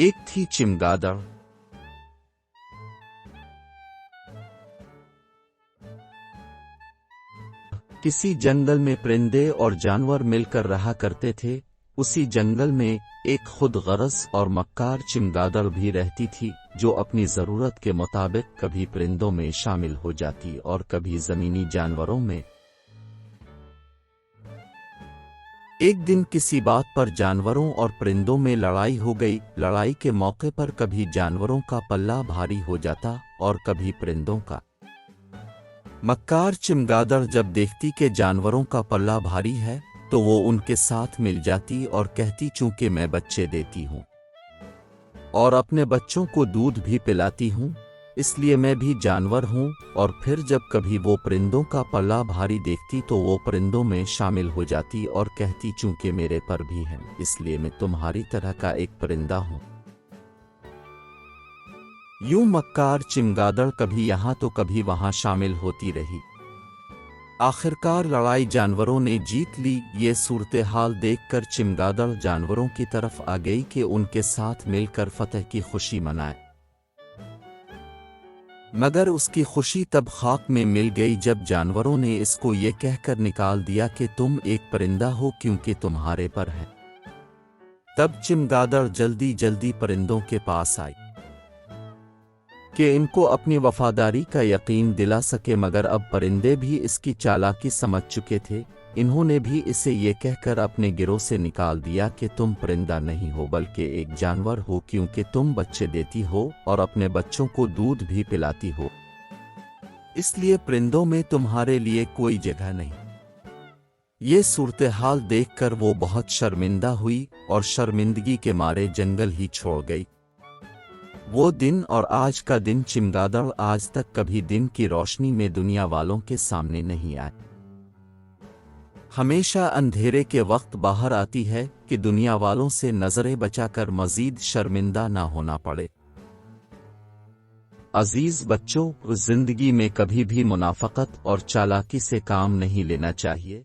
ایک تھی چمگادڑ۔ کسی جنگل میں پرندے اور جانور مل کر رہا کرتے تھے۔ اسی جنگل میں ایک خود غرض اور مکار چمگادڑ بھی رہتی تھی، جو اپنی ضرورت کے مطابق کبھی پرندوں میں شامل ہو جاتی اور کبھی زمینی جانوروں میں۔ ایک دن کسی بات پر جانوروں اور پرندوں میں لڑائی ہو گئی۔ لڑائی کے موقع پر کبھی جانوروں کا پلہ بھاری ہو جاتا اور کبھی پرندوں کا۔ مکار چمگادڑ جب دیکھتی کہ جانوروں کا پلہ بھاری ہے تو وہ ان کے ساتھ مل جاتی اور کہتی، چونکہ میں بچے دیتی ہوں اور اپنے بچوں کو دودھ بھی پلاتی ہوں، اس لیے میں بھی جانور ہوں۔ اور پھر جب کبھی وہ پرندوں کا پلہ بھاری دیکھتی تو وہ پرندوں میں شامل ہو جاتی اور کہتی، چونکہ میرے پر بھی ہیں، اس لیے میں تمہاری طرح کا ایک پرندہ ہوں۔ یوں مکار چمگادڑ کبھی یہاں تو کبھی وہاں شامل ہوتی رہی۔ آخرکار لڑائی جانوروں نے جیت لی۔ یہ صورتحال دیکھ کر چمگادڑ جانوروں کی طرف آ گئی کہ ان کے ساتھ مل کر فتح کی خوشی منائے، مگر اس کی خوشی تب خاک میں مل گئی جب جانوروں نے اس کو یہ کہہ کر نکال دیا کہ تم ایک پرندہ ہو کیونکہ تمہارے پر ہے۔ تب چمگادڑ جلدی جلدی پرندوں کے پاس آئی کہ ان کو اپنی وفاداری کا یقین دلا سکے، مگر اب پرندے بھی اس کی چالاکی سمجھ چکے تھے۔ انہوں نے بھی اسے یہ کہہ کر اپنے گروہ سے نکال دیا کہ تم پرندہ نہیں ہو بلکہ ایک جانور ہو، کیونکہ تم بچے دیتی ہو اور اپنے بچوں کو دودھ بھی پلاتی ہو، اس لیے پرندوں میں تمہارے لیے کوئی جگہ نہیں۔ یہ صورتحال دیکھ کر وہ بہت شرمندہ ہوئی اور شرمندگی کے مارے جنگل ہی چھوڑ گئی۔ وہ دن اور آج کا دن چمگادڑ آج تک کبھی دن کی روشنی میں دنیا والوں کے سامنے نہیں آئے۔ ہمیشہ اندھیرے کے وقت باہر آتی ہے کہ دنیا والوں سے نظریں بچا کر مزید شرمندہ نہ ہونا پڑے۔ عزیز بچوں، زندگی میں کبھی بھی منافقت اور چالاکی سے کام نہیں لینا چاہیے۔